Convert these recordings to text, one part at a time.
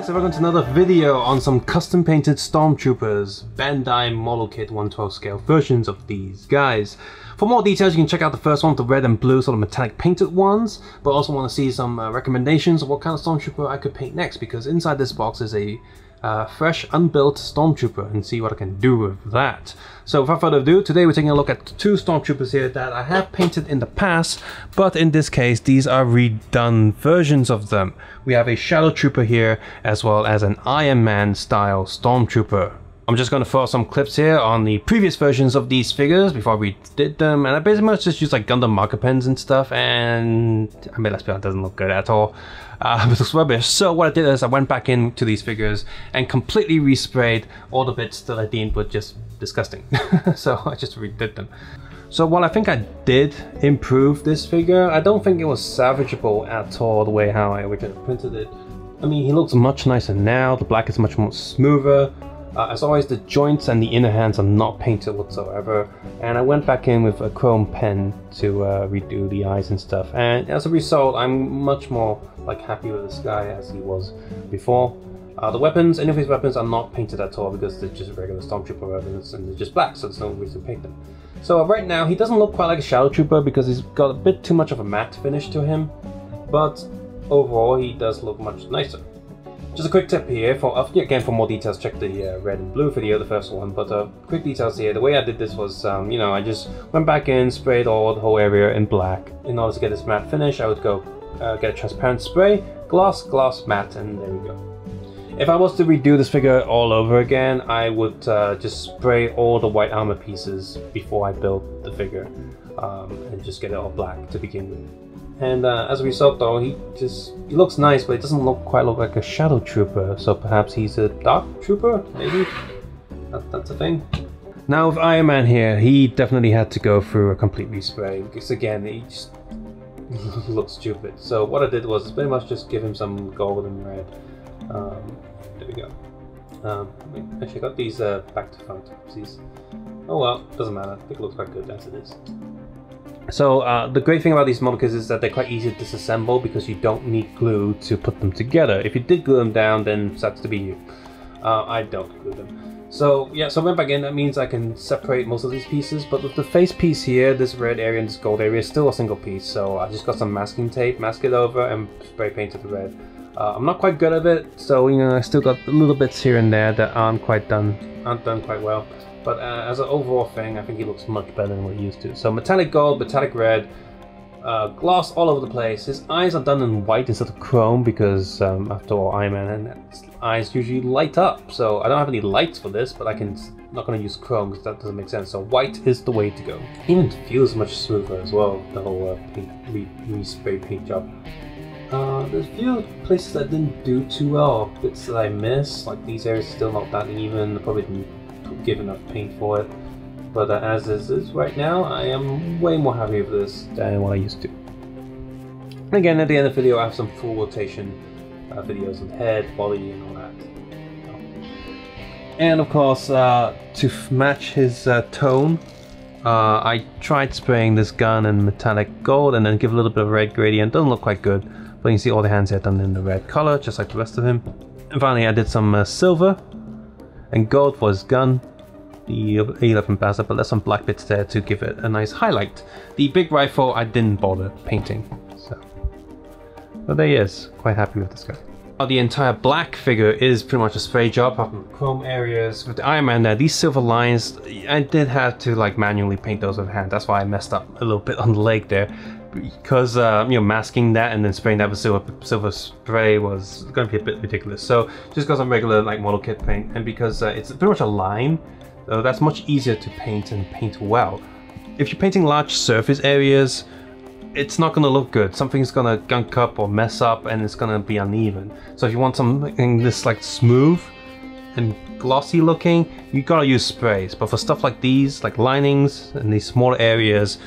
Alright, so welcome to another video on some custom painted Stormtroopers, Bandai model kit 1/12 scale versions of these guys. For more details, you can check out the first one, the red and blue sort of metallic painted ones, but also want to see some recommendations of what kind of Stormtrooper I could paint next, because inside this box is a fresh unbuilt Stormtrooper, and see what I can do with that. So without further ado, today we're taking a look at two Stormtroopers here that I have painted in the past, but in this case these are redone versions of them. We have a Shadow Trooper here as well as an Iron Man style Stormtrooper. I'm just going to throw some clips here on the previous versions of these figures before we did them, and I basically much just used like Gundam marker pens and stuff, and I mean, let's be honest, it doesn't look good at all. It looks rubbish. So what I did is I went back into these figures and completely resprayed all the bits that I deemed were just disgusting. So I just redid them. So while I think I did improve this figure, I don't think it was salvageable at all the way how I originally printed it. I mean, he looks much nicer now, the black is much more smoother. As always, the joints and the inner hands are not painted whatsoever, and I went back in with a chrome pen to redo the eyes and stuff, and as a result I'm much more like happy with this guy as he was before. The weapons, any of his weapons are not painted at all because they're just regular Stormtrooper weapons and they're just black, so there's no reason to paint them. So right now he doesn't look quite like a Shadow Trooper because he's got a bit too much of a matte finish to him, but overall he does look much nicer. Just a quick tip here, again for more details check the red and blue video, the first one, but quick details here. The way I did this was, you know, I just went back in, sprayed the whole area in black. In order to get this matte finish, I would go get a transparent spray, gloss, matte, and there we go. If I was to redo this figure all over again, I would just spray all the white armor pieces before I build the figure, and just get it all black to begin with. And as a result though, he looks nice, but it doesn't quite look like a Shadow Trooper, so perhaps he's a Dark Trooper, maybe? That's a thing. Now with Iron Man here, he definitely had to go through a complete respray, because again, he just looks stupid. So what I did was pretty much just give him some gold and red. There we go. Actually I got these back to front, oopsies. Oh well, doesn't matter, I think it looks quite good as it is. So the great thing about these model kits is that they're quite easy to disassemble because you don't need glue to put them together. If you did glue them down, then sucks to be you. I don't glue them. So yeah, so I went back in, that means I can separate most of these pieces, but with the face piece here, this red area and this gold area is still a single piece, so I just got some masking tape, mask it over, and spray painted the red. I'm not quite good at it, so you know, I still got little bits here and there that aren't done quite well. But as an overall thing, I think he looks much better than what he used to. So metallic gold, metallic red, gloss all over the place. His eyes are done in white instead of chrome because after all, Iron Man and his eyes usually light up. So I don't have any lights for this, but I'm not going to use chrome because that doesn't make sense. So white is the way to go. It even feels much smoother as well, the whole respray paint job. There's a few places that didn't do too well, bits that I missed, like these areas still not that even, probably didn't give enough paint for it, but as this is right now, I am way more happy with this than what I used to. And again, at the end of the video, I have some full rotation videos of head, body, and all that. And of course, to match his tone, I tried spraying this gun in metallic gold and then give a little bit of red gradient. Doesn't look quite good, but you can see all the hands here done in the red color, just like the rest of him. And finally, I did some silver and gold for his gun, the A11 Bastard, but there's some black bits there to give it a nice highlight. The big rifle I didn't bother painting, so. But there he is, quite happy with this guy. The entire black figure is pretty much a spray job, apart from the chrome areas. With the Iron Man there, these silver lines, I did have to like manually paint those with hand. That's why I messed up a little bit on the leg there. Because you know, masking that and then spraying that with silver spray was going to be a bit ridiculous. So just got some regular like model kit paint, and because it's pretty much a line, so that's much easier to paint and paint well. If you're painting large surface areas, it's not going to look good. Something's going to gunk up or mess up, and it's going to be uneven. So if you want something this like smooth and glossy looking, you gotta use sprays. But for stuff like these, like linings and these smaller areas,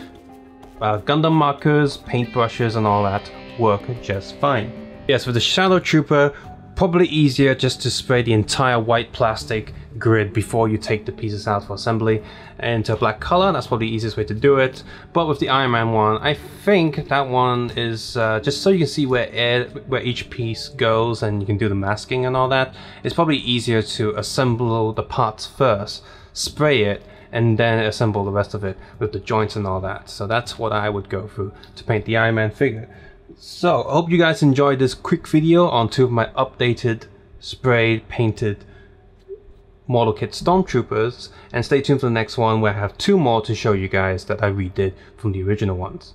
Gundam markers, paint brushes and all that work just fine. Yes, with the Shadow Trooper, Probably easier just to spray the entire white plastic grid before you take the pieces out for assembly into a black color. That's probably the easiest way to do it. But with the Iron Man one, I think that one is just so you can see where each piece goes and you can do the masking and all that. It's probably easier to assemble the parts first, spray it, and then assemble the rest of it with the joints and all that. So that's what I would go through to paint the Iron Man figure. So I hope you guys enjoyed this quick video on two of my updated, sprayed, painted model kit Stormtroopers, and stay tuned for the next one where I have two more to show you guys that I redid from the original ones.